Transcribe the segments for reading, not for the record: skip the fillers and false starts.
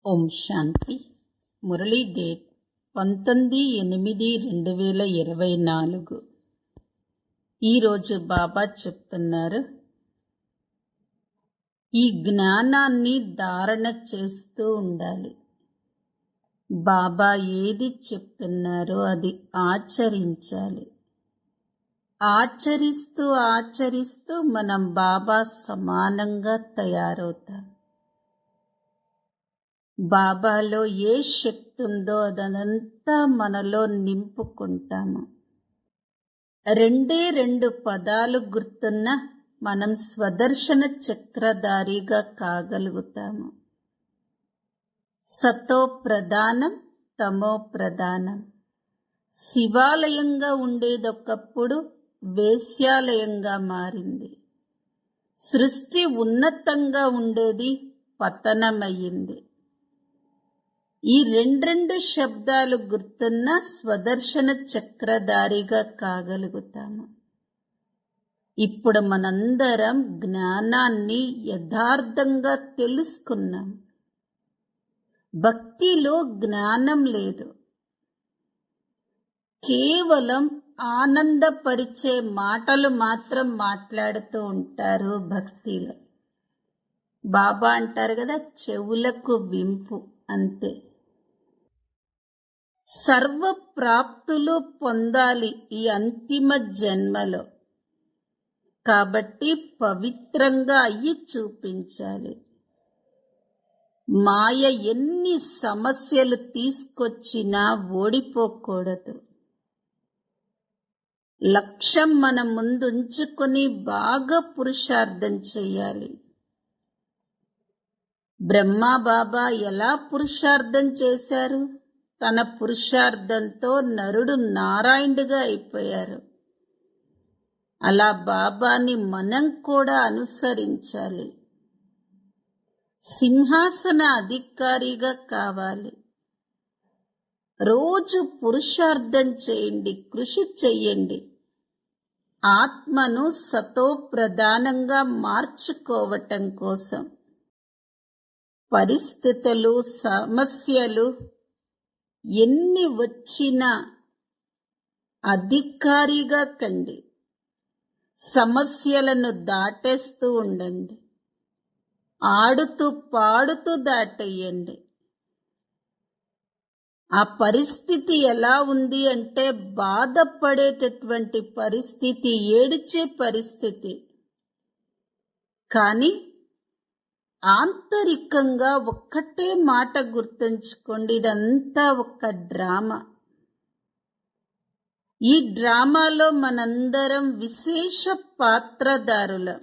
ఓం శాంతి. Murali date 19/8/2024. ఈరోజు బాబా చెప్తున్నారు, ఈ జ్ఞానాన్ని ధారణ చేస్తూ ఉండాలి. బాబా ఏది చెప్తున్నారో అది ఆచరించాలి. ఆచరిస్తూ మనం బాబా సమానంగా తయారవుతాం. బాబాలో ఏ శక్తి ఉందో అదంతా మనలో నింపుకుంటాము. రెండు పదాలు గుర్తున్న మనం స్వదర్శన చక్రధారిగా కాగలుగుతాము. సతో ప్రధానం, తమో ప్రధానం. శివాలయంగా ఉండేదొకప్పుడు వేశ్యాలయంగా మారింది. సృష్టి ఉన్నతంగా ఉండేది పతనమయ్యింది. ఈ రెండు శబ్దాలు గుర్తున్న స్వదర్శన చక్రధారిగా కాగలుగుతాము. ఇప్పుడు మనందరం జ్ఞానాన్ని యథార్థంగా తెలుసుకున్నాం. భక్తిలో జ్ఞానం లేదు. కేవలం ఆనందపరిచే మాటలు మాత్రం మాట్లాడుతూ ఉంటారు భక్తిలో. బాబా అంటారు కదా, చెవులకు వింపు అంతే. సర్వ ప్రాప్తులు పొందాలి ఈ అంతిమ జన్మలో. కాబట్టి పవిత్రంగా అయ్యి చూపించాలి. మాయ ఎన్ని సమస్యలు తీసుకొచ్చినా ఓడిపోకూడదు. లక్ష్యం మన ముందుంచుకొని బాగా పురుషార్థం చెయ్యాలి. బ్రహ్మా బాబా ఎలా పురుషార్థం చేశారు? తన పురుషార్థంతో నరుడు నారాయణుడిగా అయిపోయారు. అలా బాబాని మనం కూడా అనుసరించాలి. సింహాసన అధికారిగా కావాలి. రోజు పురుషార్థం చేయండి, కృషి చెయ్యండి. ఆత్మను సతో ప్రధానంగా మార్చుకోవటం కోసం. పరిస్థితులు, సమస్యలు ఎన్ని వచ్చినా అధికారిగా కండి. సమస్యలను దాటేస్తూ ఉండండి. ఆడుతూ పాడుతూ దాటేయండి. ఆ పరిస్థితి ఎలా ఉంది అంటే బాధపడేటటువంటి పరిస్థితి, ఏడిచే పరిస్థితి. కానీ ఆంతరికంగా ఒక్కటే మాట గుర్తుంచుకోండి, ఇదంతా ఒక డ్రామా. ఈ డ్రామాలో మనందరం విశేష పాత్రధారులం.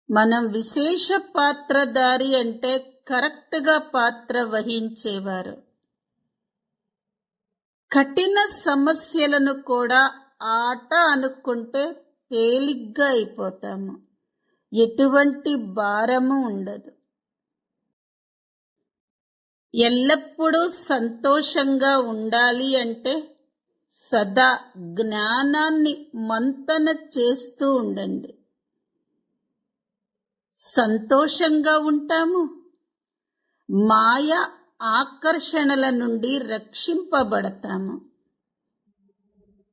మనం విశేష పాత్రధారి అంటే కరెక్ట్ గా పాత్ర వహించేవారు. కఠిన సమస్యలను కూడా ఆట అనుకుంటే తేలిగ్గా అయిపోతాము. ఎటువంటి భారము ఉండదు. ఎల్లప్పుడూ సంతోషంగా ఉండాలి అంటే సదా జ్ఞానాన్ని మంతన చేస్తూ ఉండండి. సంతోషంగా ఉంటాము. మాయ ఆకర్షణల నుండి రక్షింపబడతాము.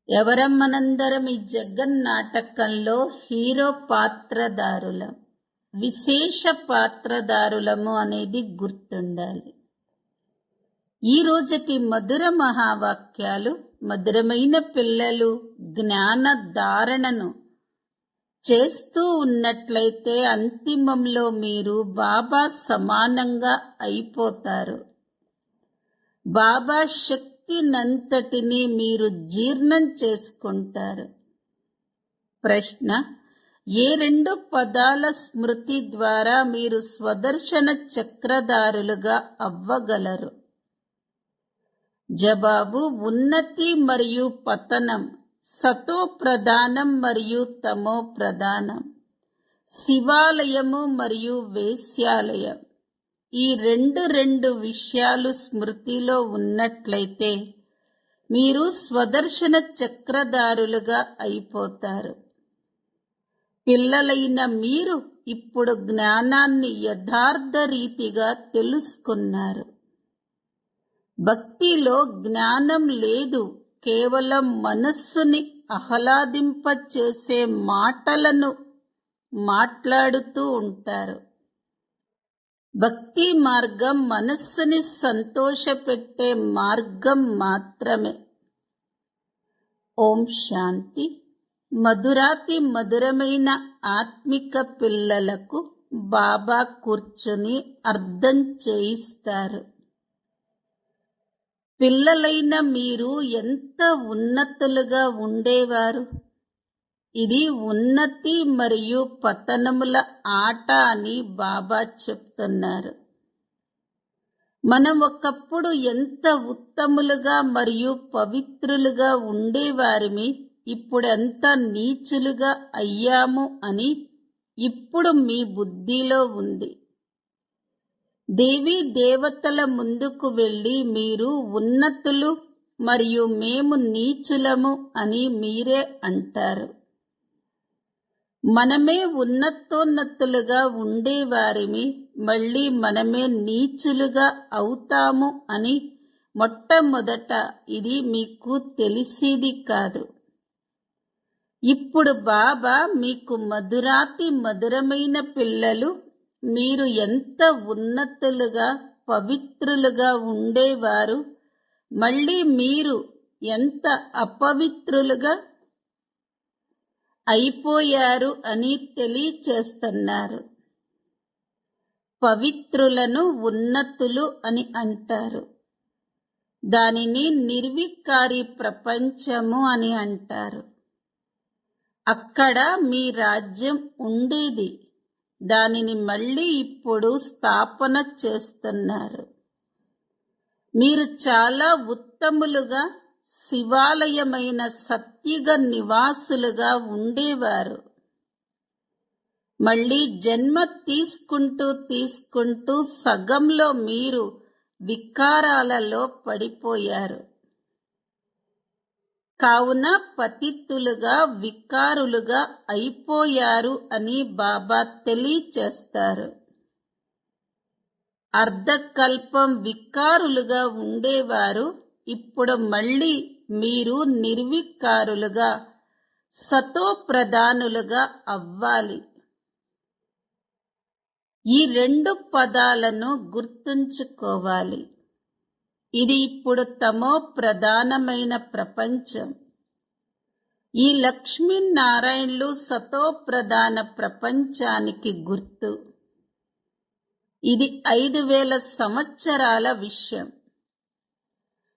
ఎవరం మనందరం ఈ జగన్నాటకంలో హీరో పాత్రధారులం, విశేష పాత్రధారులము అనేది గుర్తుండాలి. ఈ రోజటి మధుర మహావాక్యాలు, మధురమైన పిల్లలు జ్ఞాన ధారణను చేస్తూ ఉన్నట్లయితే అంతిమంలో మీరు బాబా సమానంగా అయిపోతారు. బాబా శక్తినంతటినీ మీరు జీర్ణం చేసుకుంటారు. ప్రశ్న: ఏ రెండు పదాల స్మృతి ద్వారా మీరు స్వదర్శన చక్రధారులుగా అవ్వగలరు? జవాబు: ఉన్నతి మరియు పతనం, సతో ప్రధానం మరియు తమో ప్రధానం, శివాలయము మరియు వేశ్యాలయం. ఈ రెండు విషయాలు స్మృతిలో ఉన్నట్లయితే మీరు స్వదర్శన చక్రధారులుగా అయిపోతారు. పిల్లలైన మీరు ఇప్పుడు జ్ఞానాన్ని యథార్థ రీతిగా తెలుసుకున్నారు. భక్తిలో జ్ఞానం లేదు, కేవలం మనస్సుని ఆహ్లాదింపచేసే మాటలను మాట్లాడుతూ ఉంటారు. భక్తి మార్గం మనస్సుని సంతోషపెట్టే మార్గం మాత్రమే. ఓం శాంతి. మధురాతి మధురమైన ఆత్మిక పిల్లలకు బాబా కూర్చుని అర్థం చేయిస్తారు. పిల్లలైన మీరు ఎంత ఉన్నతులుగా ఉండేవారు. ఇది ఉన్నతి మరియు పతనముల ఆట అని బాబా చెప్తున్నారు. మనం ఒకప్పుడు ఎంత ఉత్తములుగా మరియు పవిత్రులుగా ఉండేవారిమి, ఇప్పుడెంత నీచులుగా అయ్యాము అని ఇప్పుడు మీ బుద్ధిలో ఉంది. దేవీ దేవతల ముందుకు వెళ్ళి మీరు ఉన్నతులు మరియు మేము నీచులము అని మీరే అంటారు. మనమే ఉన్నతోన్నతులుగా ఉండేవారిమి, మళ్ళీ మనమే నీచులుగా అవుతాము అని మొట్టమొదట ఇది మీకు తెలిసేది కాదు. ఇప్పుడు బాబా మీకు మధురాతి మధురమైన పిల్లలు, మీరు ఎంత ఉన్నతులుగా పవిత్రులుగా ఉండేవారు, మళ్ళీ మీరు ఎంత అపవిత్రులుగా అయిపోయారు అని తెలియచేస్తున్నారు. పవిత్రులను ఉన్నతులు అని అంటారు. దానిని నిర్వికారి ప్రపంచము అని అంటారు. అక్కడ మీ రాజ్యం ఉండేది, దానిని మళ్ళీ ఇప్పుడు స్థాపన చేస్తున్నారు. మీరు చాలా ఉత్తములుగా శివాలయమైన సత్యుగ నివాసులుగా ఉండేవారు. మళ్ళీ జన్మ తీసుకుంటూ సగంలో మీరు వికారాలలో పడిపోయారు. కావున పతితులుగా వికారులుగా అయిపోయారు అని బాబా తెలియచేస్తారు. అర్ధకల్పం వికారులుగా ఉండేవారు, ఇప్పుడు మళ్ళీ మీరు నిర్వికారులుగా సతో ప్రధానులుగా అవ్వాలి. ఈ రెండు పదాలను గుర్తుంచుకోవాలి. ఇది ఇప్పుడు తమో ప్రధానమైన ప్రపంచం. ఈ లక్ష్మీనారాయణులు సతో ప్రధాన ప్రపంచానికి గుర్తు. ఇది 5000 సంవత్సరాల విషయం.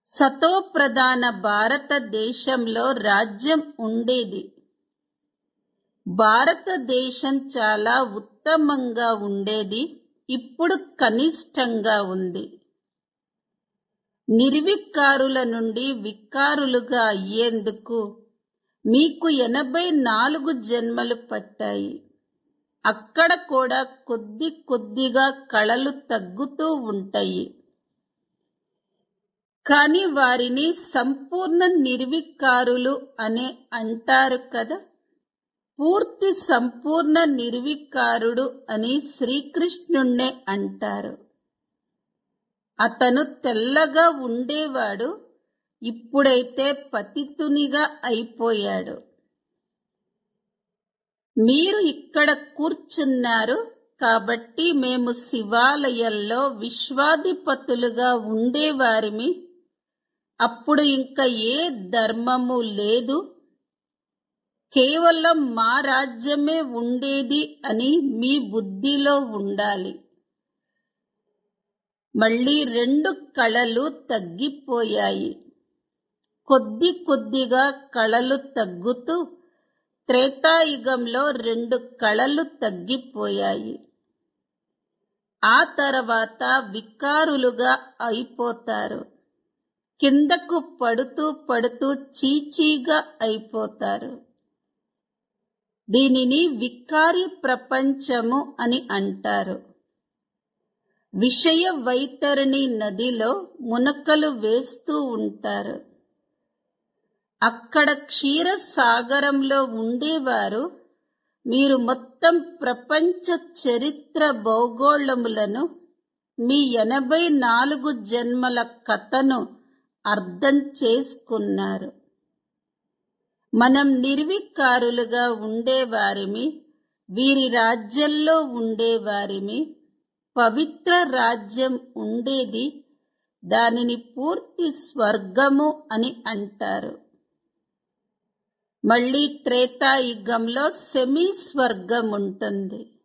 సతో ప్రధాన భారతదేశంలో రాజ్యం ఉండేది. భారతదేశం చాలా ఉత్తమంగా ఉండేది, ఇప్పుడు కనిష్టంగా ఉంది. నిర్వికారుల నుండి వికారులుగా అయ్యేందుకు మీకు 84 జన్మలు పట్టాయి. అక్కడ కూడా కొద్ది కొద్దిగా కళలు తగ్గుతూ ఉంటాయి. కానీ వారిని సంపూర్ణ నిర్వికారులు అనే అంటారు కదా. పూర్తి సంపూర్ణ నిర్వికారుడు అని శ్రీకృష్ణుణ్ణే అంటారు. అతను తెల్లగా ఉండేవాడు, ఇప్పుడైతే పతితునిగా అయిపోయాడు. మీరు ఇక్కడ కూర్చున్నారు కాబట్టి మేము శివాలయంలో విశ్వాధిపతులుగా ఉండేవారిమి. అప్పుడు ఇంకా ఏ ధర్మము లేదు, కేవలం మా రాజ్యమే ఉండేది అని మీ బుద్ధిలో ఉండాలి. మళ్ళీ 2 కళలు తగ్గిపోయాయి. కొద్ది కొద్దిగా కళలు తగ్గుతూ త్రేతాయుగంలో 2 కళలు తగ్గిపోయాయి. ఆ తర్వాత వికారులుగా అయిపోతారు. కిందకు పడుతూ పడుతూ చీచీగా అయిపోతారు. దీనిని వికారి ప్రపంచము అని అంటారు. విషయ వైతరణి నదిలో మునకలు వేస్తూ ఉంటారు. అక్కడ క్షీరసాగరంలో ఉండేవారు, మీరు మొత్తం ప్రపంచ చరిత్ర భౌగోళములను మీ 84 జన్మల కథను అర్థం చేసుకున్నారు. మనం నిర్వికారులుగా ఉండేవారిమి, వీరి రాజ్యంలో ఉండేవారిమి. పవిత్ర రాజ్యం ఉండేది, దానిని పూర్తి స్వర్గము అని అంటారు. మళ్ళీ త్రేతాయుగంలో సెమీ స్వర్గం ఉంటుంది.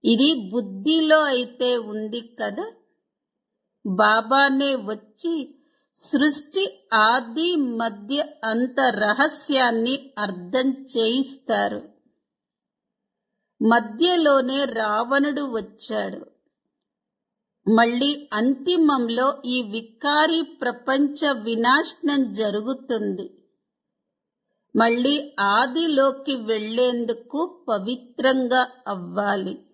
ఇది బుద్ధిలో అయితే ఉంది కదా. బాబానే వచ్చి సృష్టి ఆది మధ్య అంత రహస్యాన్ని అర్థం చేయిస్తారు. మధ్యలోనే రావణుడు వచ్చాడు. మళ్ళీ అంతిమంలో ఈ వికారి ప్రపంచ వినాశనం జరుగుతుంది. మళ్ళీ ఆదిలోకి వెళ్లేందుకు పవిత్రంగా అవ్వాలి.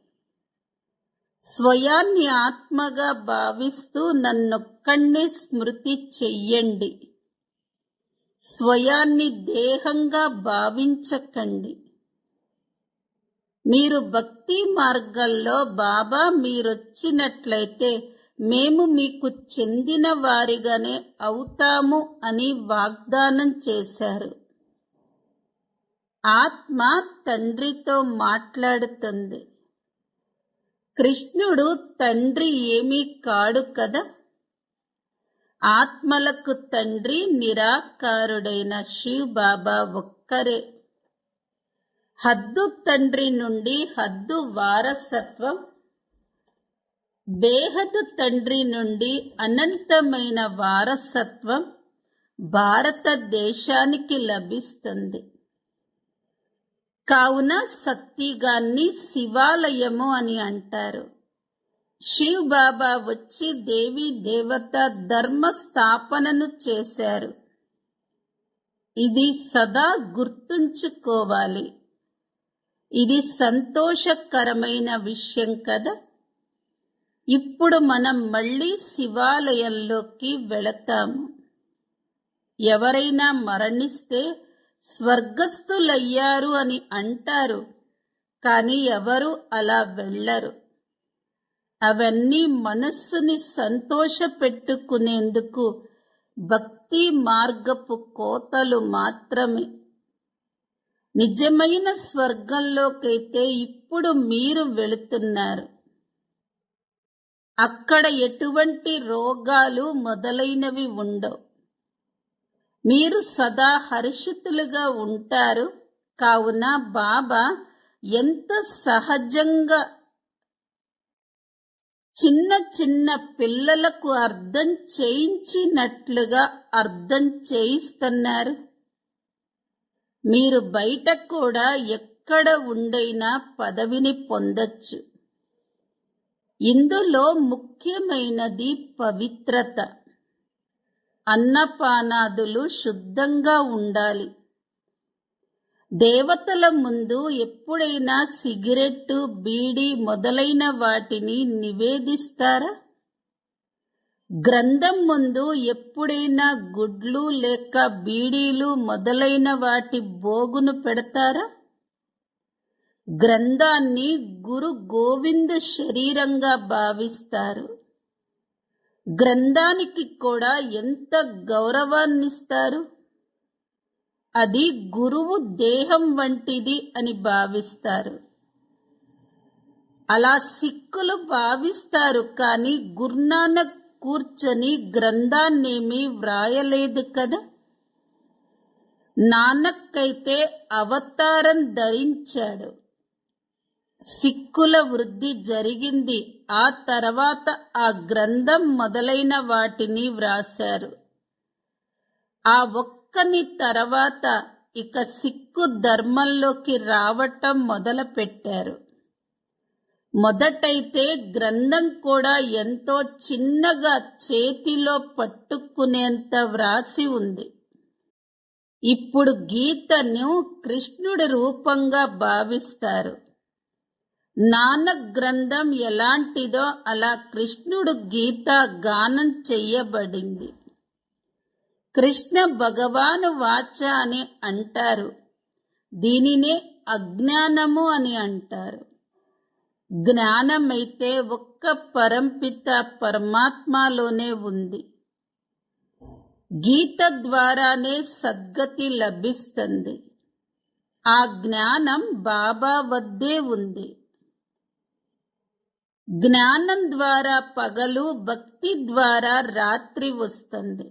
స్వయాన్ని ఆత్మగా భావిస్తూ నన్నొక్కడే స్మృతి చెయ్యండి. స్వయాన్ని దేహంగా భావించకండి. మీరు భక్తి మార్గంలో బాబా మీరొచ్చినట్లయితే మేము మీకు చెందిన వారిగానే అవుతాము అని వాగ్దానం చేశారు. ఆత్మ తండ్రితో మాట్లాడుతుంది. కృష్ణుడు తండ్రి ఏమీ కాడు కదా. ఆత్మలకు తండ్రి నిరాకారుడైన శివ్ బాబా ఒక్కరే. హద్దు తండ్రి నుండి హద్దు వారసత్వం, బేహదు తండ్రి నుండి అనంతమైన వారసత్వం భారతదేశానికి లభిస్తుంది. కావున సత్తిగాన్ని శివాలయము అని అంటారు. శివ్ బాబా వచ్చి దేవీ దేవత ధర్మ స్థాపనను చేశారు. ఇది సదా గుర్తుంచుకోవాలి. ఇది సంతోషకరమైన విషయం కదా. ఇప్పుడు మనం మళ్ళీ శివాలయంలోకి వెళతాము. ఎవరైనా మరణిస్తే స్వర్గస్థులయ్యారు అని అంటారు, కానీ ఎవరు అలా వెళ్ళరు. అవన్నీ మనస్సుని సంతోషపెట్టుకునేందుకు భక్తి మార్గపు కోతలు మాత్రమే. నిజమైన స్వర్గంలోకైతే ఇప్పుడు మీరు వెళుతున్నారు. అక్కడ ఎటువంటి రోగాలు మొదలైనవి ఉండవు. మీరు సదా హర్షితులుగా ఉంటారు. కావున బాబా ఎంత సహజంగా చిన్న చిన్న పిల్లలకు అర్థం చేయించినట్లుగా అర్థం చేయిస్తున్నారు. మీరు బయట కూడా ఎక్కడ ఉండైనా పదవిని పొందొచ్చు. ఇందులో ముఖ్యమైనది పవిత్రత. అన్నపానాదులు శుద్ధంగా ఉండాలి. దేవతల ముందు ఎప్పుడైనా సిగరెట్టు, బీడీ మొదలైన వాటిని నివేదిస్తారా? గ్రంథం ముందు ఎప్పుడైనా గుడ్లు లేక బీడీలు మొదలైన వాటి భోగును పెడతారా? గ్రంథాన్ని గురు గోవింద్ శరీరంగా భావిస్తారు. గ్రంథానికి కూడా ఎంత గౌరవాన్నిస్తారు. అది గురువు దేహం వంటిది అని భావిస్తారు. అలా సిక్కులు భావిస్తారు, కానీ గురునానక్ కూర్చొని గ్రంథాన్నేమీ వ్రాయలేదు కదా. నానక్ అయితే అవతారం ధరించాడు. సిక్కుల వృద్ధి జరిగింది. ఆ తర్వాత ఆ గ్రంథం మొదలైన వాటిని వ్రాశారు. ఆ ఒక్కని తర్వాత ఇక సిక్కు ధర్మంలోకి రావటం మొదలుపెట్టారు. మొదటైతే గ్రంథం కూడా ఎంతో చిన్నగా చేతిలో పట్టుకునేంత వ్రాసి ఉంది. ఇప్పుడు గీతను కృష్ణుడి రూపంగా భావిస్తారు. నానక్ గ్రంథం ఎలాంటిదో అలా కృష్ణుడు గీత గానం చెయ్యబడింది. కృష్ణ భగవాను వాచ అని అంటారు. దీనినే అజ్ఞానము అని అంటారు. జ్ఞానమైతే ఒక్క పరంపిత పరమాత్మలోనే ఉంది. గీత ద్వారానే సద్గతి లభిస్తుంది. ఆ జ్ఞానం బాబా వద్దే ఉంది. జ్ఞానం ద్వారా పగలు, భక్తి ద్వారా రాత్రి వస్తుంది.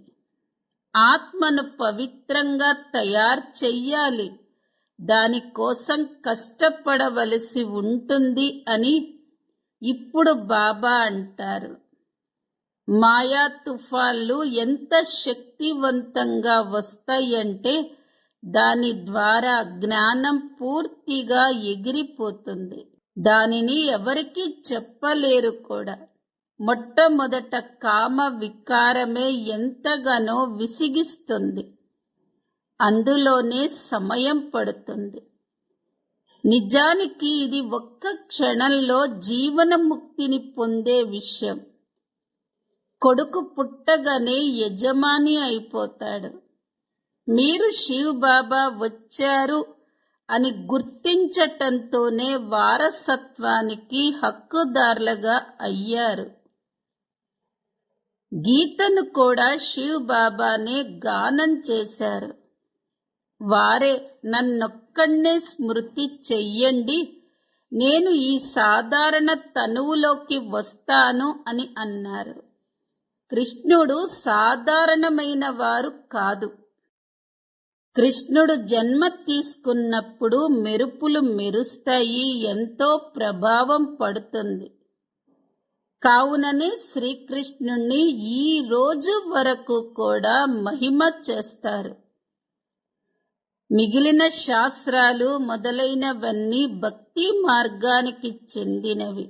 ఆత్మను పవిత్రంగా తయారు చెయ్యాలి, దానికోసం కష్టపడవలసి ఉంటుంది అని ఇప్పుడు బాబా అంటారు. మాయా తుఫాన్లు ఎంత శక్తివంతంగా వస్తాయంటే దాని ద్వారా జ్ఞానం పూర్తిగా ఎగిరిపోతుంది. దానిని ఎవరికీ చెప్పలేరు కూడా. మొట్టమొదట కామ వికారమే ఎంతగానో విసిగిస్తుంది. అందులోనే సమయం పడుతుంది. నిజానికి ఇది ఒక్క క్షణంలో జీవన ముక్తిని పొందే విషయం. కొడుకు పుట్టగానే యజమాని అయిపోతాడు. మీరు శివ్ బాబా వచ్చారు అని గుర్తించటంతోనే వారసత్వానికి హక్కుదారులుగా అయ్యారు. గీతను కూడా శివ్ బాబానే గానం చేశారు. వారే నన్నొక్కడే స్మృతి చెయ్యండి, నేను ఈ సాధారణ తనువులోకి వస్తాను అని అన్నారు. కృష్ణుడు సాధారణమైన వారు కాదు. కృష్ణుడు జన్మ తీసుకున్నప్పుడు మెరుపులు మెరుస్తాయి, ఎంతో ప్రభావం పడుతుంది. కావుననే శ్రీకృష్ణుణ్ణి ఈ రోజు వరకు కూడా మహిమ చేస్తారు. మిగిలిన శాస్త్రాలు మొదలైనవన్నీ భక్తి మార్గానికి చెందినవి.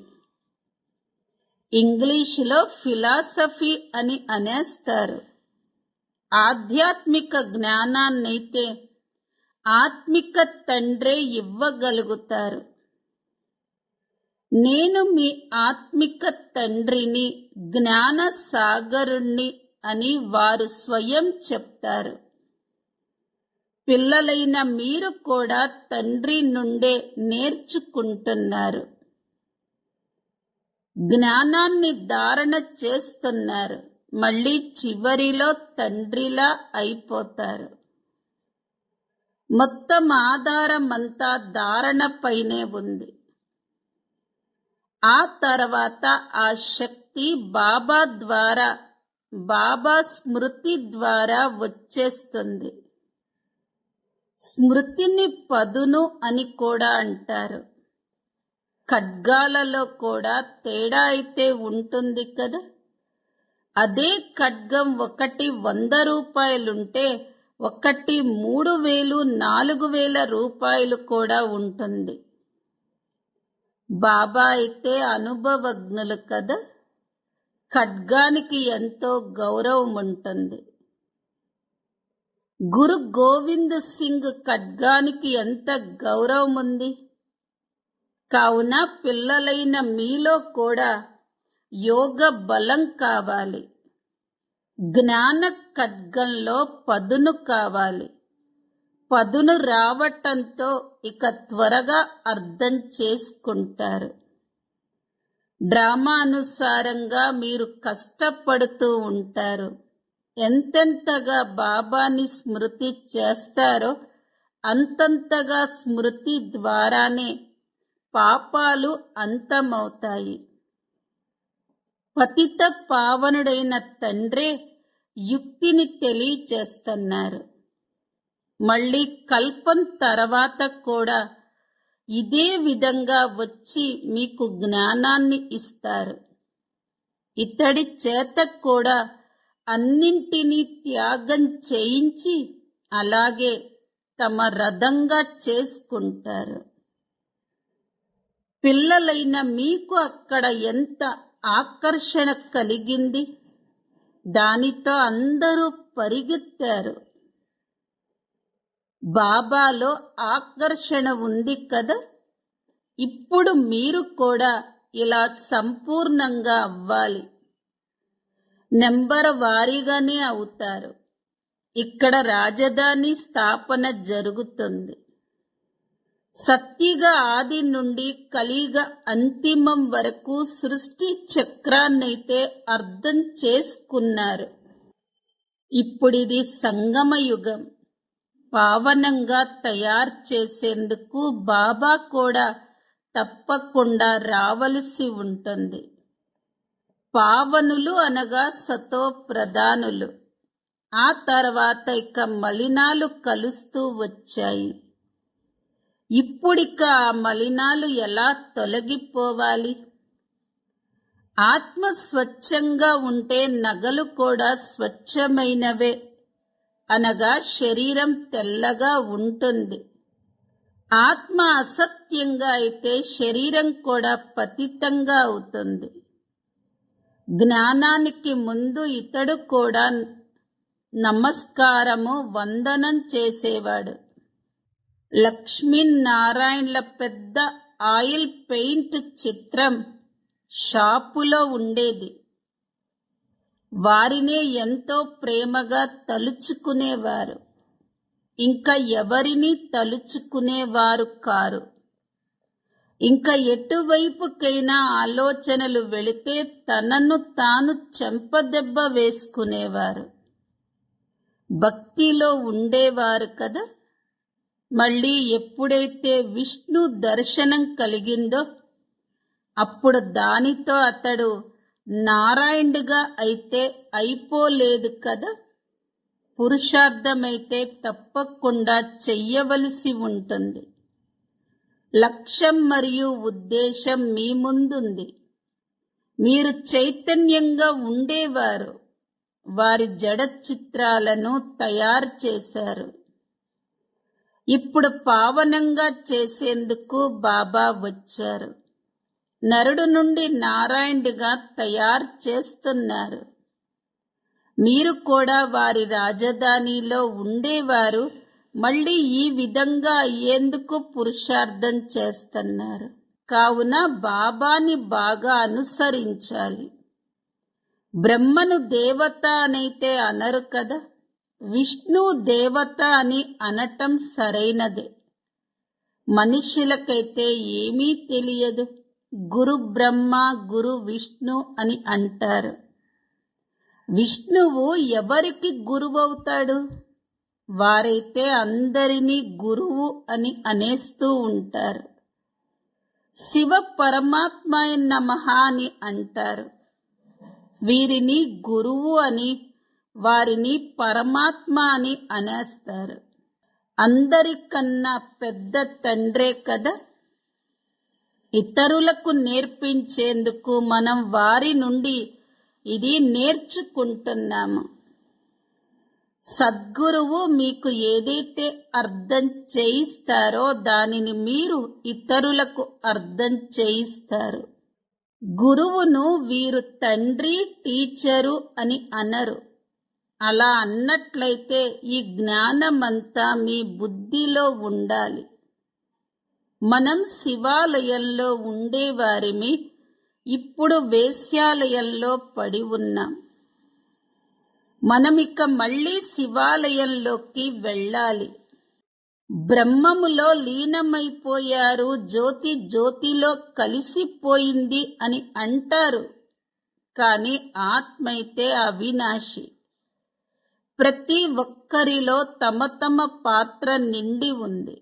ఇంగ్లీషులో ఫిలాసఫీ అని అనేస్తారు. ఆధ్యాత్మిక జ్ఞానాన్నైతే ఆత్మిక తండ్రే ఇవ్వగలుగుతారు. నేను మీ ఆత్మిక తండ్రిని, జ్ఞాన సాగరుణ్ణి అని వారు స్వయం చెప్తారు. పిల్లలైన మీరు కూడా తండ్రి నుండే నేర్చుకుంటున్నారు. జ్ఞానాన్ని ధారణ చేస్తున్నారు. మళ్ళీ చివరిలో తండ్రిలా అయిపోతారు. మొత్తం ఆధారమంతా ధారణపైనే ఉంది. ఆ తర్వాత ఆ శక్తి బాబా ద్వారా, బాబా స్మృతి ద్వారా వచ్చేస్తుంది. స్మృతిని పదును అని కూడా అంటారు. ఖడ్గాలలో కూడా తేడా అయితే ఉంటుంది కదా. అదే ఖడ్గం ఒకటి 100 రూపాయలుంటే ఒకటి 3000, 4000 రూపాయలు కూడా ఉంటుంది. బాబా అయితే అనుభవజ్ఞులు కదా. ఖడ్గానికి ఎంతో గౌరవం ఉంటుంది. గురు గోవింద్ సింగ్ ఖడ్గానికి ఎంత గౌరవం ఉంది. కావున పిల్లలైన మీలో కూడా యోగ బలం కావాలి. జ్ఞాన ఖడ్గంలో పదును కావాలి. పదును రావటంతో ఇక త్వరగా అర్థం చేసుకుంటారు. డ్రామా అనుసారంగా మీరు కష్టపడుతూ ఉంటారు. ఎంతెంతగా బాబాని స్మృతి చేస్తారో అంతంతగా స్మృతి ద్వారానే పాపాలు అంతమవుతాయి. పతిత పావనుడైన తండ్రే యుక్తిని తెలియచేస్తున్నారు. మళ్ళీ కల్పం తర్వాత కూడా ఇదే విధంగా వచ్చి మీకు జ్ఞానాన్ని ఇస్తారు. ఇతడి చేత కూడా అన్నింటినీ త్యాగం చేయించి అలాగే తమ రథంగా చేసుకుంటారు. పిల్లలైన మీకు అక్కడ ఎంత ఆకర్షణ కలిగింది. దానితో అందరూ పరిగెత్తారు. బాబాలో ఆకర్షణ ఉంది కదా. ఇప్పుడు మీరు కూడా ఇలా సంపూర్ణంగా అవ్వాలి. నెంబర్ వారీగానే అవుతారు. ఇక్కడ రాజధాని స్థాపన జరుగుతుంది. సత్యుగ ఆది నుండి కలియుగ అంతిమం వరకు సృష్టి చక్రాన్నైతే అర్థం చేసుకున్నారు. ఇప్పుడిది సంగమ యుగం. పావనంగా తయారు చేసేందుకు బాబా కూడా తప్పకుండా రావలసి ఉంటుంది. పావనులు అనగా సతో ప్రధానులు. ఆ తర్వాత ఇక మలినాలు కలుస్తూ వచ్చాయి. ఇప్పుడిక ఆ మలినాలు ఎలా తొలగిపోవాలి? ఆత్మ స్వచ్ఛంగా ఉంటే నగలు కూడా స్వచ్ఛమైనవే, అనగా శరీరం తెల్లగా ఉంటుంది. ఆత్మ అసత్యంగా అయితే శరీరం కూడా పతితంగా అవుతుంది. జ్ఞానానికి ముందు ఇతడు కూడా నమస్కారము వందనం చేసేవాడు. లక్ష్మీనారాయణల పెద్ద ఆయిల్ పెయింట్ చిత్రం షాపులో ఉండేది. వారినే ఎంతో ప్రేమగా తలుచుకునేవారు. ఇంకా ఎవరిని తలుచుకునేవారు కారు. ఇంకా ఎటువైపుకైనా ఆలోచనలు వెళితే తనను తాను చెంపదెబ్బ వేసుకునేవారు. భక్తిలో ఉండేవారు కదా. మళ్ళీ ఎప్పుడైతే విష్ణు దర్శనం కలిగిందో అప్పుడు దానితో అతడు నారాయణుడిగా అయితే అయిపోలేదు కదా. పురుషార్థమైతే తప్పకుండా చెయ్యవలసి ఉంటుంది. లక్ష్యం మరియు ఉద్దేశం మీ ముందుంది. మీరు చైతన్యంగా ఉండేవారు. వారి జడ చిత్రాలను తయారు చేశారు. ఇప్పుడు పావనంగా చేసేందుకు బాబా వచ్చారు. నరుడు నుండి నారాయణుడిగా తయారు చేస్తున్నారు. మీరు కూడా వారి రాజధానిలో ఉండేవారు. మళ్ళీ ఈ విధంగా అయ్యేందుకు పురుషార్థం చేస్తున్నారు. కావున బాబాని బాగా అనుసరించాలి. బ్రహ్మను దేవత అనైతే అనరు కదా. విష్ణు దేవత అని అనటం సరైనదే. మనుష్యులకైతే ఏమీ తెలియదు. గురు బ్రహ్మ గురు విష్ణు అని అంటారు. విష్ణువు ఎవరికి గురువవుతాడు? వారైతే అందరినీ గురువు అని అనేస్తూ ఉంటారు. శివ పరమాత్మాయ నమః అని అంటారు. వీరిని గురువు అని, వారిని పరమాత్మ అని అనేస్తారు. అందరికన్నా పెద్ద తండ్రే కదా. ఇతరులకు నేర్పించేందుకు మనం వారి నుండి ఇది నేర్చుకుంటున్నాము. సద్గురువు మీకు ఏదైతే అర్థం చేయిస్తారో దానిని మీరు ఇతరులకు అర్థం చేయిస్తారు. గురువును వీరు తండ్రి, టీచరు అని అనరు. అలా అన్నట్లయితే ఈ జ్ఞానమంతా మీ బుద్ధిలో ఉండాలి. మనం శివాలయంలో ఉండేవారిమి. ఇప్పుడు వేశ్యాలయంలో పడి ఉన్నాం. మనమిక మళ్ళీ శివాలయంలోకి వెళ్ళాలి. బ్రహ్మములో లీనమైపోయారు, జ్యోతి జ్యోతిలో కలిసిపోయింది అని అంటారు. కాని ఆత్మైతే అవినాశి. ప్రతి ఒక్కరిలో తమ తమ పాత్ర నిండి ఉంది.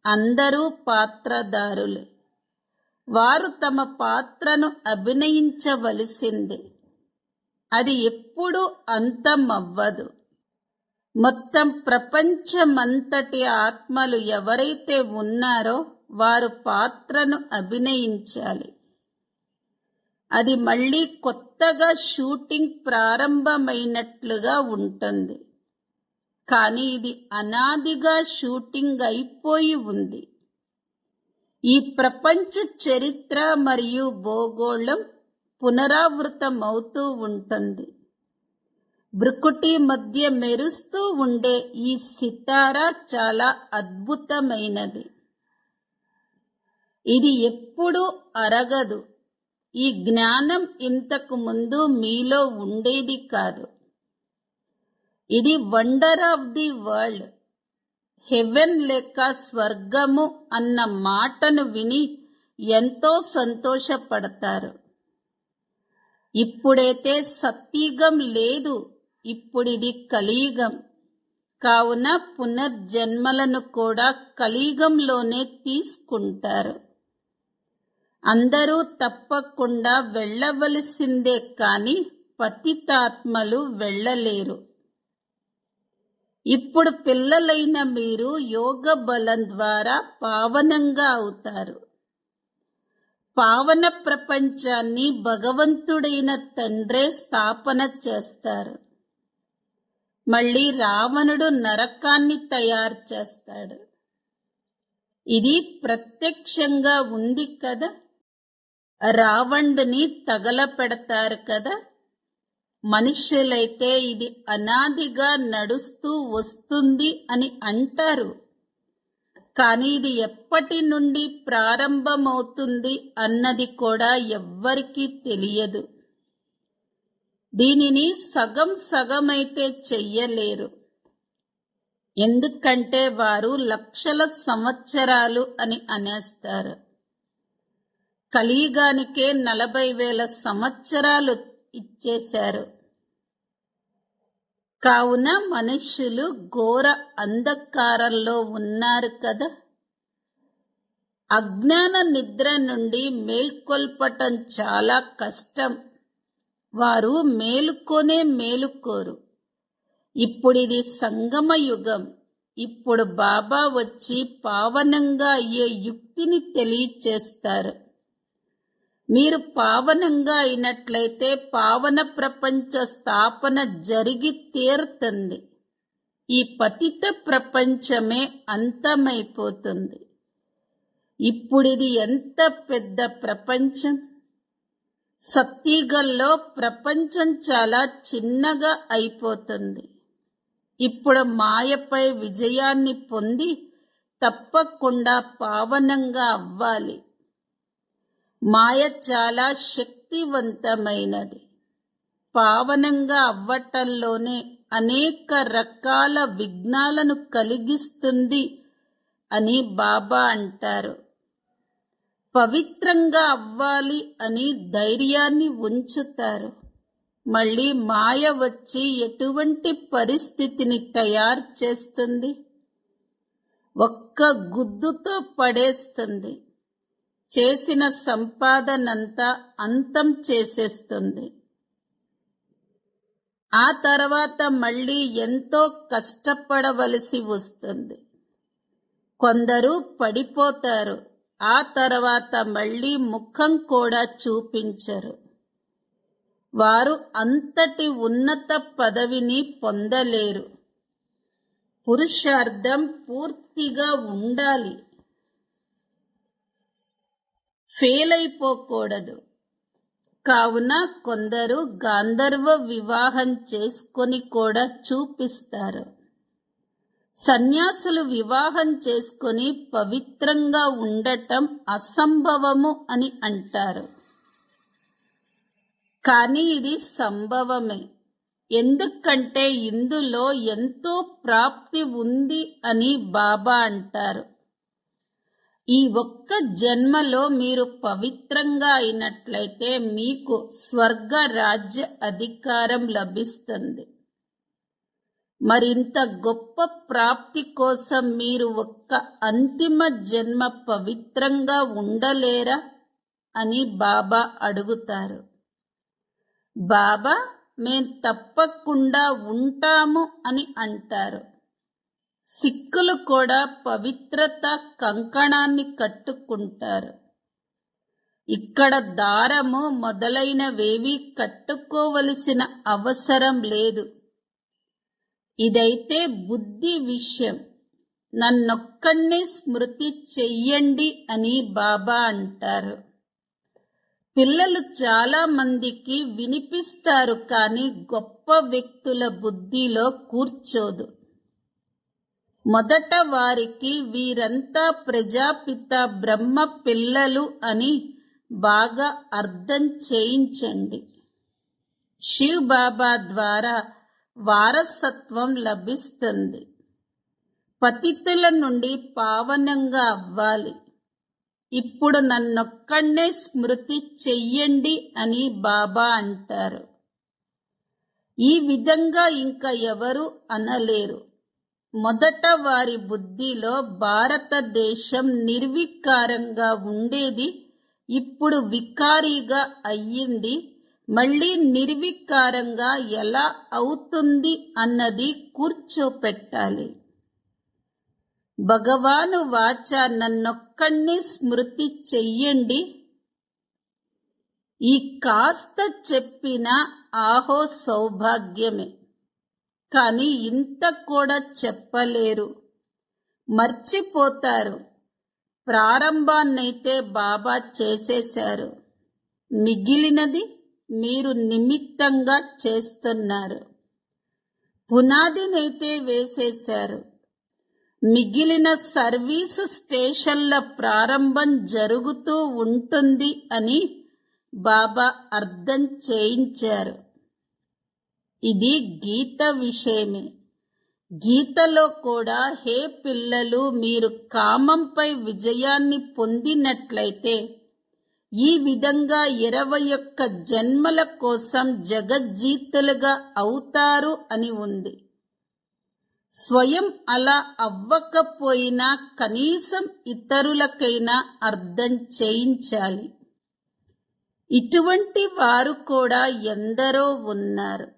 అందరూ పాత్రదారులే. వారు తమ పాత్రను అభినయించవలసిందే. అది ఎప్పుడూ అంతమవ్వదు. మొత్తం ప్రపంచమంతటి ఆత్మలు ఎవరైతే ఉన్నారో వారు పాత్రను అభినయించాలి. అది మళ్ళీ కొత్తగా షూటింగ్ ప్రారంభమైనట్లుగా ఉంటుంది. కానీ ఇది అనాదిగా షూటింగ్ అయిపోయి ఉంది. ఈ ప్రపంచ చరిత్ర మరియు భూగోళం పునరావృతమవుతూ ఉంటుంది. భృకుటి మధ్య మెరుస్తూ ఉండే ఈ సితారా చాలా అద్భుతమైనది. ఇది ఎప్పుడూ అరగదు. ఈ జ్ఞానం ఇంతకు ముందు మీలో ఉండేది కాదు. ఇది wonder of the world. Heaven లేక స్వర్గము అన్న మాటను విని ఎంతో సంతోషపడతారు. ఇప్పుడైతే సత్యుగం లేదు, ఇప్పుడిది కలియుగం. కావున పునర్జన్మలను కూడా కలియుగంలోనే తీసుకుంటారు. అందరూ తప్పకుండా వెళ్ళవలసిందే కాని పతితాత్మలు వెళ్ళలేరు. ఇప్పుడు పిల్లలైన మీరు యోగ బలం ద్వారా పావనంగా అవుతారు. పావన ప్రపంచాన్ని భగవంతుడైన తండ్రే స్థాపన చేస్తారు. మళ్ళీ రావణుడు నరకాన్ని తయారు చేస్తాడు. ఇది ప్రత్యక్షంగా ఉంది కదా. రావణుడిని తగలపెడతారు కదా. మనుష్యులైతే ఇది అనాదిగా నడుస్తూ వస్తుంది అని అంటారు. కానీ ఇది ఎప్పటి నుండి ప్రారంభమవుతుంది అన్నది కూడా ఎవ్వరికీ తెలియదు. దీనిని సగం సగమైతే చెయ్యలేరు. ఎందుకంటే వారు లక్షల సంవత్సరాలు అని అనేస్తారు. కలియుగానికే 40,000 సంవత్సరాలు ఇచ్చేశారు. కావున మనుష్యులు ఘోర అంధకారంలో ఉన్నారు కదా. అజ్ఞాన నిద్ర నుండి మేల్కొల్పటం చాలా కష్టం. వారు మేలుకోరు. ఇప్పుడిది సంగమ యుగం. ఇప్పుడు బాబా వచ్చి పావనంగా అయ్యే యుక్తిని తెలియచేస్తారు. మీరు పావనంగా అయినట్లయితే పావన ప్రపంచ స్థాపన జరిగి తీరుతుంది. ఈ పతిత ప్రపంచమే అంతమైపోతుంది. ఇప్పుడిది ఎంత పెద్ద ప్రపంచం. సత్యుగంలో ప్రపంచం చాలా చిన్నగా అయిపోతుంది. ఇప్పుడు మాయపై విజయాన్ని పొంది తప్పకుండా పావనంగా అవ్వాలి. మాయ చాలా శక్తివంతమైనది. పావనంగా అవ్వటంలోనే అనేక రకాల విఘ్నాలను కలిగిస్తుంది అని బాబా అంటారు. పవిత్రంగా అవ్వాలి అని ధైర్యాన్ని ఉంచుతారు. మళ్ళీ మాయ వచ్చి ఎటువంటి పరిస్థితిని తయారు చేస్తుంది? ఒక్క గుద్దుతో పడేస్తుంది. చేసిన సంపాదనంతా అంతం చేసేస్తుంది. ఆ తర్వాత మళ్ళీ ఎంతో కష్టపడవలసి వస్తుంది. కొందరు పడిపోతారు. ఆ తర్వాత మళ్ళీ ముఖం కూడా చూపించరు. వారు అంతటి ఉన్నత పదవిని పొందలేరు. పురుషార్థం పూర్తిగా ఉండాలి. ఫెయిల్ అయిపోకూడదు. కావున కొందరు గాంధర్వ వివాహం చేసుకొని కూడా చూపిస్తారు. సన్యాసులు వివాహం చేసుకొని పవిత్రంగా ఉండటం అసంభవము అని అంటారు. కానీ ఇది సంభవమే. ఎందుకంటే ఇందులో ఎంతో ప్రాప్తి ఉంది అని బాబా అంటారు. ఈ ఒక్క జన్మలో మీరు పవిత్రంగా అయినట్లయితే మీకు స్వర్గ రాజ్య అధికారం లభిస్తుంది. మరింత గొప్ప ప్రాప్తి కోసం మీరు ఒక్క అంతిమ జన్మ పవిత్రంగా ఉండలేరా అని బాబా అడుగుతారు. బాబా మేం తప్పకుండా ఉంటాము అని అంటారు. సిక్కులు కూడా పవిత్రత కంకణాన్ని కట్టుకుంటారు. ఇక్కడ దారము మొదలైనవేవీ కట్టుకోవలసిన అవసరం లేదు. ఇదైతే బుద్ధి విషయం. నన్నొక్కడే స్మృతి చెయ్యండి అని బాబా అంటారు. పిల్లలు చాలా మందికి వినిపిస్తారు, కానీ గొప్ప వ్యక్తుల బుద్ధిలో కూర్చోదు. మొదట వారికి వీరంతా ప్రజాపిత బ్రహ్మ పిల్లలు అని బాగా అర్థం చేయించండి. శివ్ బాబా ద్వారా వారసత్వం లభిస్తుంది. పతితుల నుండి పావనంగా అవ్వాలి. ఇప్పుడు నన్నొక్కడే స్మృతి చెయ్యండి అని బాబా అంటారు. ఈ విధంగా ఇంకా ఎవరు అనలేరు. మొదట వారి బుద్ధిలో భారతదేశం నిర్వికారంగా ఉండేది, ఇప్పుడు వికారీగా అయ్యింది. మళ్ళీ నిర్వికారంగా ఎలా అవుతుంది అన్నది కూర్చోపెట్టాలి. భగవాను వాచ నన్నొక్కడిని స్మృతి చెయ్యండి. ఈ కాస్త చెప్పిన ఆహో సౌభాగ్యమే, కానీ ఇంత కూడా చెప్పలేరు, మర్చిపోతారు. ప్రారంభాన్నైతే బాబా చేసేశారు, మిగిలినది మీరు నిమిత్తంగా చేస్తున్నారు. పునాదినైతే వేసేశారు, మిగిలిన సర్వీసు స్టేషన్ల ప్రారంభం జరుగుతూ ఉంటుంది అని బాబా అర్థం చేయించారు. ఇది గీత విషయమే. గీతలో కూడా హే పిల్లలు, మీరు కామంపై విజయాన్ని పొందినట్లయితే ఈ విధంగా 21 జన్మల కోసం జగజ్జీతులుగా అవుతారు అని ఉంది. స్వయం అలా అవ్వకపోయినా కనీసం ఇతరులకైనా అర్థం చేయించాలి. ఇటువంటి వారు కూడా ఎందరో ఉన్నారు.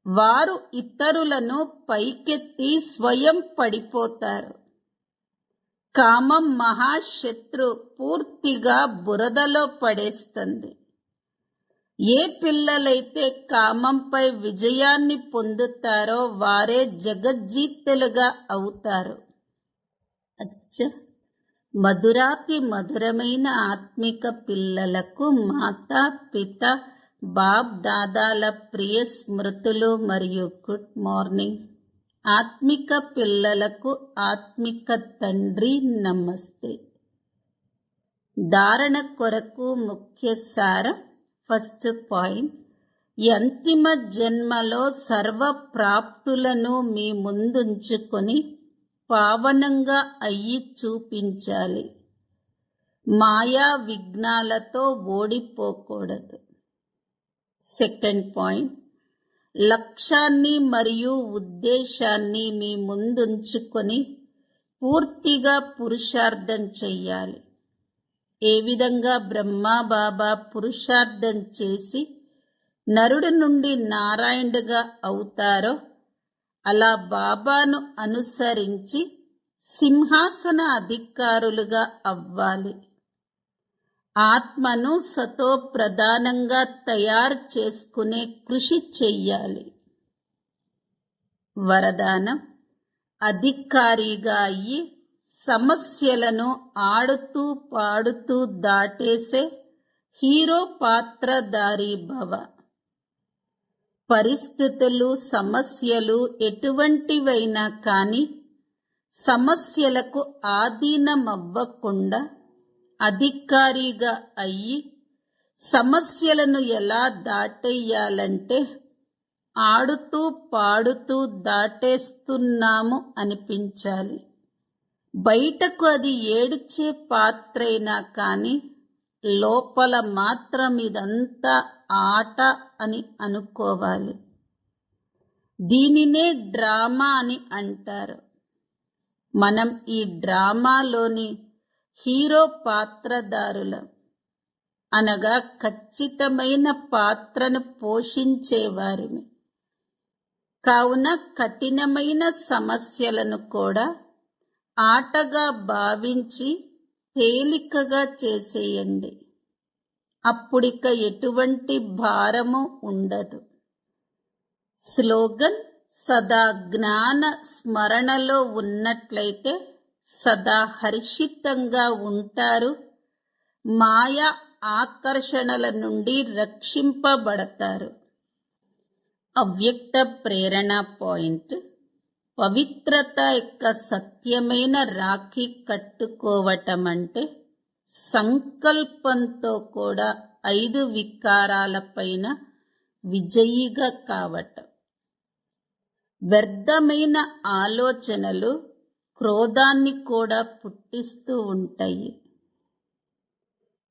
వారు ఇతరులను పైకెత్తి స్వయం పడిపోతారు. కామం మహాశత్రు, పూర్తిగా బురదలో పడేస్తుంది. ఏ పిల్లలైతే కామంపై విజయాన్ని పొందుతారో వారే జగజ్జీతులుగా అవుతారు. మధురాతి మధురమైన ఆత్మిక పిల్లలకు మాతా పిత బాప్ దాదాల ప్రియ స్మృతులు మరియు గుడ్ మార్నింగ్. ఆత్మిక పిల్లలకు ఆత్మిక తండ్రి నమస్తే. ధారణ కొరకు ముఖ్య సారం. ఫస్ట్ పాయింట్, ఈ అంతిమ జన్మలో సర్వ ప్రాప్తులను మీ ముందుంచుకొని పావనంగా అయ్యి చూపించాలి. మాయా విఘ్నాలతో ఓడిపోకూడదు. సెకండ్ పాయింట్, లక్ష్యాన్ని మరియు ఉద్దేశాన్ని మీ ముందుంచుకొని పూర్తిగా పురుషార్థం చెయ్యాలి. ఏ విధంగా బ్రహ్మా బాబా పురుషార్థం చేసి నరుడి నుండి నారాయణుడిగా అవుతారో అలా బాబాను అనుసరించి సింహాసన అధికారులుగా అవ్వాలి. ఆత్మను సతో ప్రధానంగా తయారు చేసుకునే కృషి చెయ్యాలి. వరదానం, అధికారిగా అయ్యి సమస్యలను ఆడుతూ పాడుతూ దాటేసే హీరో పాత్రధారి భవ. పరిస్థితులు సమస్యలు ఎటువంటివైనా కానీ సమస్యలకు ఆధీనమవ్వకుండా అధికారిగా అయ్యి సమస్యలను ఎలా దాటేయాలంటే ఆడుతూ పాడుతూ దాటేస్తున్నాము అనిపించాలి. బయటకు అది ఏడ్చే పాత్రైనా కానీ లోపల మాత్రం ఇదంతా ఆట అని అనుకోవాలి. దీనినే డ్రామా అని అంటారు. మనం ఈ డ్రామాలోని హీరో పాత్రధారులం, అనగా ఖచ్చితమైన పాత్రను పోషించేవారిని. కావున కఠినమైన సమస్యలను కూడా ఆటగా భావించి తేలికగా చేసేయండి. అప్పుడిక ఎటువంటి భారము ఉండదు. స్లోగన్, సదా జ్ఞాన స్మరణలో ఉన్నట్లయితే సదా హర్షితంగా ఉంటారు. మాయా ఆకర్షణల నుండి రక్షింపబడతారు. అవ్యక్త ప్రేరణ పాయింట్, పవిత్రత యొక్క సత్యమైన రాఖీ కట్టుకోవటం అంటే సంకల్పంతో కూడా 5 వికారాలపైన విజయిగా కావటం. వ్యర్థమైన ఆలోచనలు క్రోధాన్ని కూడా పుట్టిస్తూ ఉంటాయి.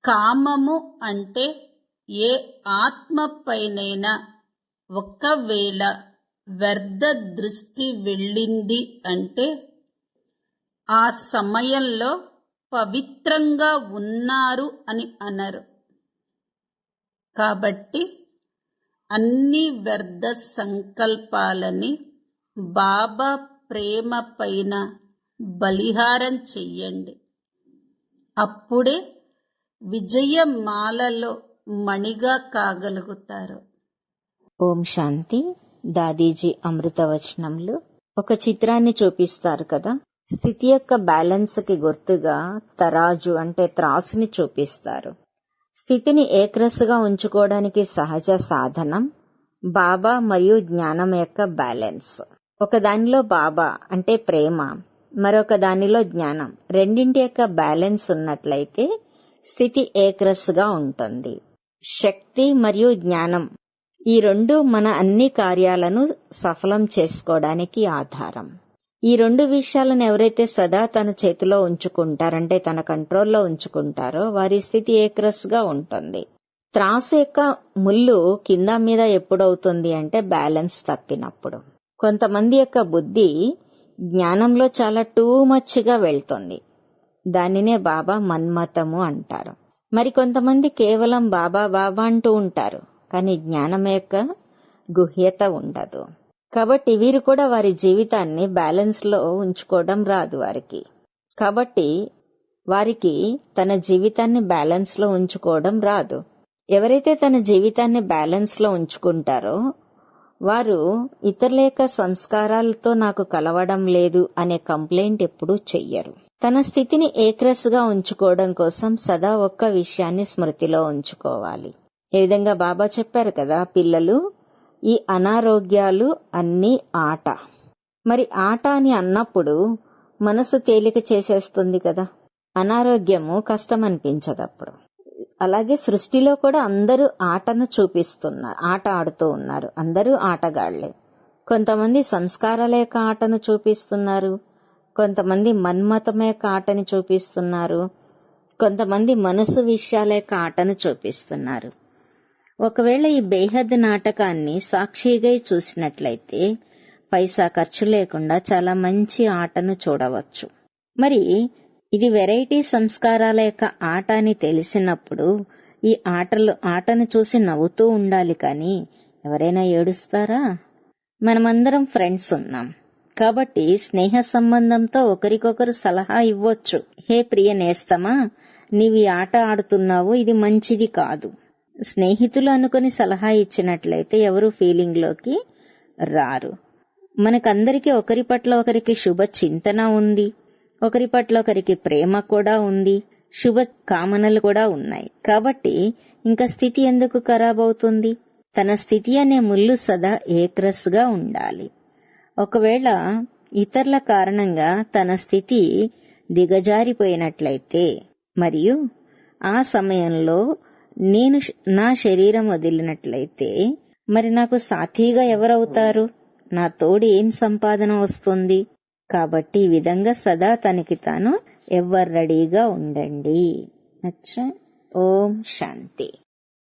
కామము అంటే ఏ ఆత్మపైనైనా ఒకవేళ వ్యర్థ దృష్టి వెళ్ళింది అంటే ఆ సమయంలో పవిత్రంగా ఉన్నారు అని అనరు. కాబట్టి అన్ని వ్యర్థ సంకల్పాలని బాబా ప్రేమ పైన బలిహారం చెయ్యండి. అప్పుడే విజయమాలలో మణిగా కాగలుగుతారు. ఓం శాంతి. దాదీజీ అమృతవచనంలో ఒక చిత్రాన్ని చూపిస్తారు కదా. స్థితి యొక్క బ్యాలెన్స్ కి గుర్తుగా తరాజు అంటే త్రాసుని చూపిస్తారు. స్థితిని ఏకరసగా ఉంచుకోవడానికి సహజ సాధనం బాబా మరియు జ్ఞానం యొక్క బ్యాలెన్స్. ఒక దానిలో బాబా అంటే ప్రేమ, మరొక దానిలో జ్ఞానం, రెండింటి యొక్క బ్యాలెన్స్ ఉన్నట్లయితే స్థితి ఏకరసగా ఉంటుంది. శక్తి మరియు జ్ఞానం ఈ రెండు మన అన్ని కార్యాలను సఫలం చేసుకోవడానికి ఆధారం. ఈ రెండు విషయాలను ఎవరైతే సదా తన చేతిలో ఉంచుకుంటారంటే తన కంట్రోల్లో ఉంచుకుంటారో వారి స్థితి ఏకరసగా ఉంటుంది. త్రాసు యొక్క ముళ్ళు కింద మీద ఎప్పుడవుతుంది అంటే బ్యాలెన్స్ తప్పినప్పుడు. కొంతమంది యొక్క బుద్ధి జ్ఞానంలో చాలా టూ మచ్గా వెళ్తుంది. దానినే బాబా మన్మతము అంటారు. మరి కొంతమంది కేవలం బాబా బాబా అంటూ ఉంటారు, కానీ జ్ఞానం యొక్క గుహ్యత ఉండదు. కాబట్టి వీరు కూడా వారి జీవితాన్ని బ్యాలెన్స్ లో ఉంచుకోవడం రాదు వారికి. కాబట్టి వారికి తన జీవితాన్ని బ్యాలెన్స్ లో ఉంచుకోవడం రాదు. ఎవరైతే తన జీవితాన్ని బ్యాలెన్స్ లో ఉంచుకుంటారో వారు ఇతరుల యొక్క సంస్కారాలతో నాకు కలవడం లేదు అనే కంప్లైంట్ ఎప్పుడూ చెయ్యరు. తన స్థితిని ఏకరసగా ఉంచుకోవడం కోసం సదా ఒక్క విషయాన్ని స్మృతిలో ఉంచుకోవాలి. ఏ విధంగా బాబా చెప్పారు కదా, పిల్లలు ఈ అనారోగ్యాలు అన్నీ ఆట. మరి ఆట అని అన్నప్పుడు మనసు తేలిక చేసేస్తుంది కదా, అనారోగ్యము కష్టం అనిపించదు అప్పుడు. అలాగే సృష్టిలో కూడా అందరూ ఆటను చూపిస్తున్నారు, ఆట ఆడుతూ ఉన్నారు. అందరూ ఆటగాళ్లే. కొంతమంది సంస్కారాల యొక్క ఆటను చూపిస్తున్నారు, కొంతమంది మన్మతం యొక్క ఆటని చూపిస్తున్నారు, కొంతమంది మనసు విషయాల యొక్క ఆటను చూపిస్తున్నారు. ఒకవేళ ఈ బేహద్ నాటకాన్ని సాక్షిగా చూసినట్లయితే పైసా ఖర్చు లేకుండా చాలా మంచి ఆటను చూడవచ్చు. మరి ఇది వెరైటీ సంస్కారాల యొక్క ఆట అని తెలిసినప్పుడు ఈ ఆటను చూసి నవ్వుతూ ఉండాలి, కానీ ఎవరైనా ఏడుస్తారా? మనమందరం ఫ్రెండ్స్ ఉన్నాం కాబట్టి స్నేహ సంబంధంతో ఒకరికొకరు సలహా ఇవ్వొచ్చు. హే ప్రియ నేస్తమా, నీవి ఆట ఆడుతున్నావు, ఇది మంచిది కాదు. స్నేహితులు అనుకుని సలహా ఇచ్చినట్లయితే ఎవరు ఫీలింగ్ లోకి రారు. మనకందరికీ ఒకరి పట్ల ఒకరికి శుభ చింతన ఉంది, ఒకరి పట్ల ఒకరికి ప్రేమ కూడా ఉంది, శుభ కామనలు కూడా ఉన్నాయి. కాబట్టి ఇంకా స్థితి ఎందుకు ఖరాబ్ అవుతుంది? తన స్థితి అనే ముళ్ళు సదా ఏకరస్గా ఉండాలి. ఒకవేళ ఇతరుల కారణంగా తన స్థితి దిగజారిపోయినట్లయితే మరియు ఆ సమయంలో నేను నా శరీరం వదిలినట్లయితే మరి నాకు సాథీగా ఎవరవుతారు? నా తోడు ఏం సంపాదన వస్తుంది? కాబట్టి ఈ విధంగా సదా తనకి తాను ఎవరు రెడీగా ఉండండి. అచ్చా. ఓం శాంతి.